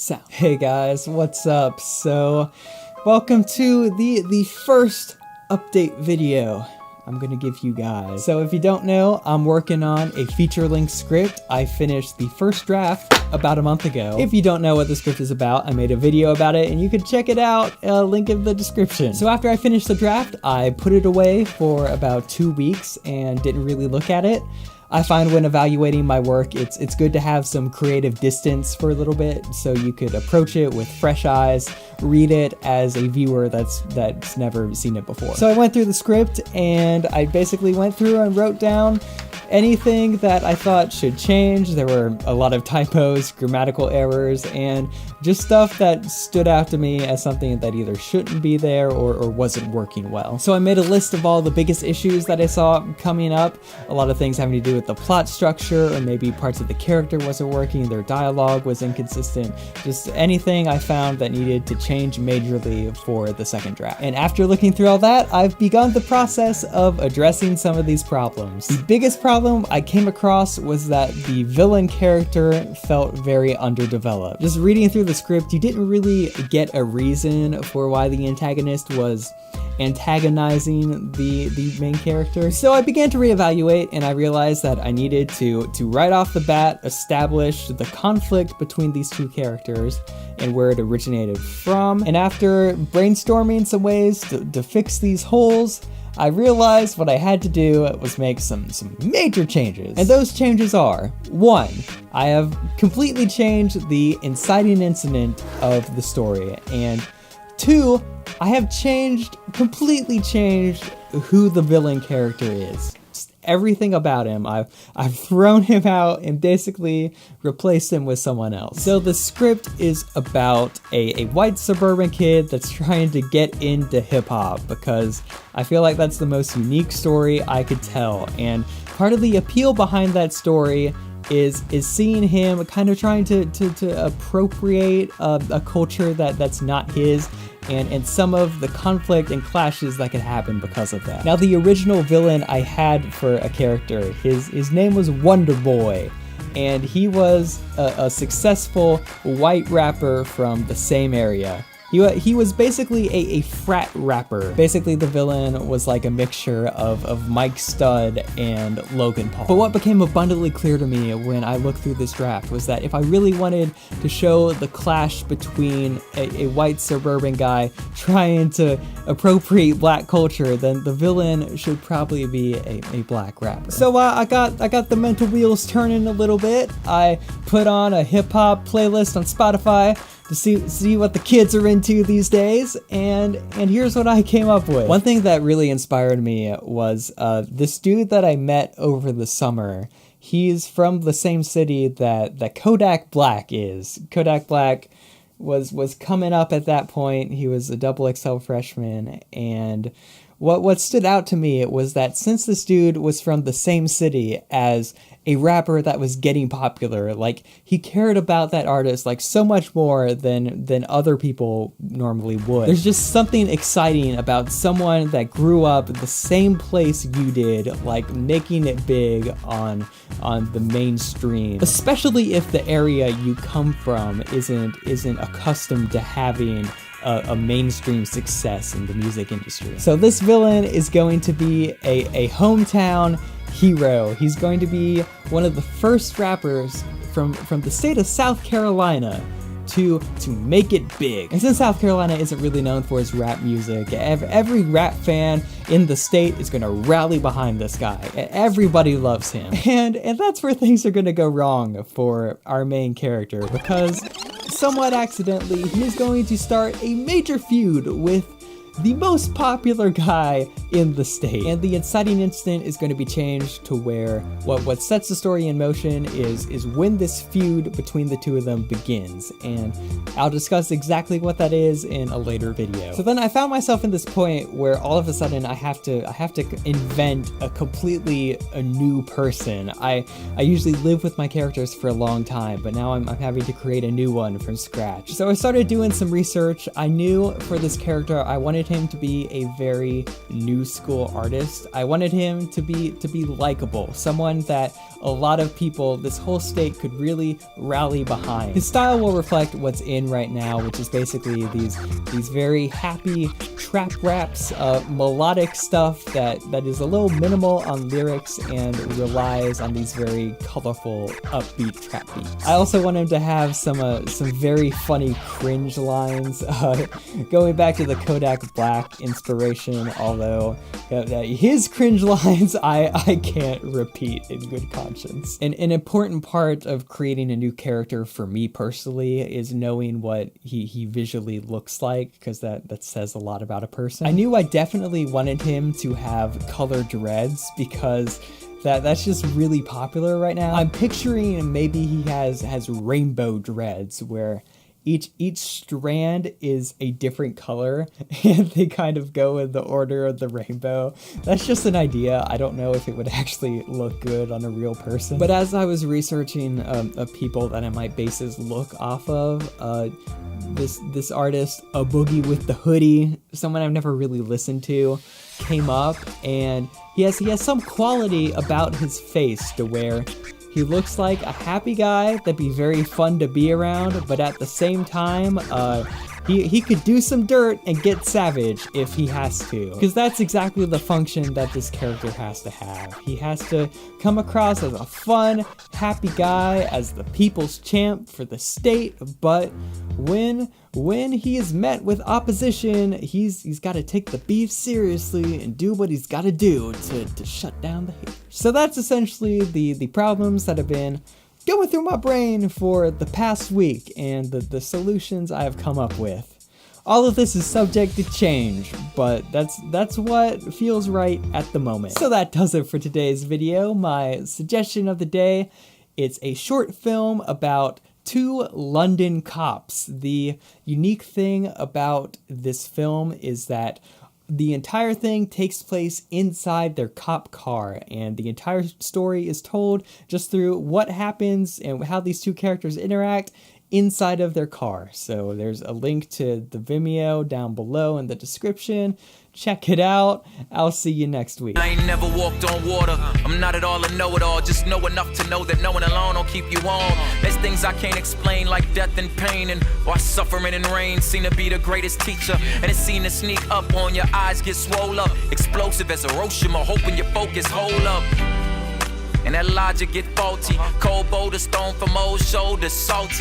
sound. Hey guys, what's up? So, welcome to the first update video I'm gonna give you guys. So if you don't know, I'm working on a feature-length script. I finished the first draft about a month ago. If you don't know what the script is about, I made a video about it and you can check it out, link in the description. So after I finished the draft, I put it away for about 2 weeks and didn't really look at it. I find when evaluating my work, it's good to have some creative distance for a little bit so you could approach it with fresh eyes, read it as a viewer that's never seen it before. So I went through the script and I basically went through and wrote down anything that I thought should change. There were a lot of typos, grammatical errors, and just stuff that stood out to me as something that either shouldn't be there or wasn't working well. So I made a list of all the biggest issues that I saw coming up. A lot of things having to do with the plot structure, or maybe parts of the character wasn't working, their dialogue was inconsistent, just anything I found that needed to change majorly for the second draft. And after looking through all that, I've begun the process of addressing some of these problems. The biggest problem I came across was that the villain character felt very underdeveloped. Just reading through the script, you didn't really get a reason for why the antagonist was antagonizing the main character. So I began to reevaluate and I realized that I needed to right off the bat establish the conflict between these two characters and where it originated from. And after brainstorming some ways to fix these holes, I realized what I had to do was make some major changes. And those changes are: 1, I have completely changed the inciting incident of the story, and 2, I have completely changed who the villain character is. Just everything about him, I've thrown him out and basically replaced him with someone else. So the script is about a white suburban kid that's trying to get into hip-hop, because I feel like that's the most unique story I could tell. And part of the appeal behind that story is seeing him kind of trying to appropriate a culture that's not his, and some of the conflict and clashes that could happen because of that. Now, the original villain I had for a character, his name was Wonder Boy, and he was a successful white rapper from the same area. He was basically a frat rapper. Basically, the villain was like a mixture of Mike Stud and Logan Paul. But what became abundantly clear to me when I looked through this draft was that if I really wanted to show the clash between a white suburban guy trying to appropriate black culture, then the villain should probably be a black rapper. So I got the mental wheels turning a little bit. I put on a hip-hop playlist on Spotify to see what the kids are into these days, and here's what I came up with. One thing that really inspired me was this dude that I met over the summer. He's from the same city that Kodak Black is. Kodak Black was coming up at that point. He was a XXL freshman, and what stood out to me was that since this dude was from the same city as a rapper that was getting popular, like, he cared about that artist like so much more than other people normally would. There's just something exciting about someone that grew up the same place you did, like making it big on the mainstream, especially if the area you come from isn't accustomed to having a mainstream success in the music industry. So this villain is going to be a hometown hero. He's going to be one of the first rappers from the state of South Carolina to make it big. And since South Carolina isn't really known for its rap music, every rap fan in the state is gonna rally behind this guy. Everybody loves him. And that's where things are gonna go wrong for our main character, because somewhat accidentally, he's going to start a major feud with the most popular guy in the state. And the inciting incident is going to be changed to where what sets the story in motion is when this feud between the two of them begins. And I'll discuss exactly what that is in a later video. So then I found myself in this point where all of a sudden I have to invent a new person. I usually live with my characters for a long time, but now I'm having to create a new one from scratch. So I started doing some research. I knew for this character I wanted wanted him to be a very new school artist. I wanted him to be likable, someone that a lot of people, this whole state, could really rally behind. His style will reflect what's in right now, which is basically these very happy trap raps, melodic stuff that is a little minimal on lyrics and relies on these very colorful, upbeat trap beats. I also want him to have some very funny cringe lines, going back to the Kodak Black inspiration, although his cringe lines I can't repeat in good conscience. And an important part of creating a new character for me personally is knowing what he visually looks like, because that says a lot about a person. I knew I definitely wanted him to have color dreads because that's just really popular right now. I'm picturing maybe he has rainbow dreads where each strand is a different color and they kind of go in the order of the rainbow. That's just an idea. I don't know if it would actually look good on a real person. But as I was researching people that I might base his look off of, this artist, A Boogie with the Hoodie, someone I've never really listened to, came up, and he has some quality about his face to where he looks like a happy guy that'd be very fun to be around, but at the same time, he could do some dirt and get savage if he has to. Because that's exactly the function that this character has to have. He has to come across as a fun, happy guy, as the people's champ for the state, but when he is met with opposition, he's got to take the beef seriously and do what he's got to do to shut down the haters. So that's essentially the problems that have been going through my brain for the past week and the solutions I have come up with. All of this is subject to change, but that's what feels right at the moment. So that does it for today's video. My suggestion of the day, it's a short film about two London cops. The unique thing about this film is that the entire thing takes place inside their cop car, and the entire story is told just through what happens and how these two characters interact inside of their car. So there's a link to the Vimeo down below in the description. Check it out. I'll see you next week. I ain't never walked on water. I'm not at all a know-it-all. Just know enough to know that no one alone will keep you on. There's things I can't explain, like death and pain, and why suffering and rain seem to be the greatest teacher. And it's seen to sneak up on your eyes, get swole up, explosive as Hiroshima, hoping your focus hold up. And that logic get faulty. Cold boulder, stone from old shoulders, salty.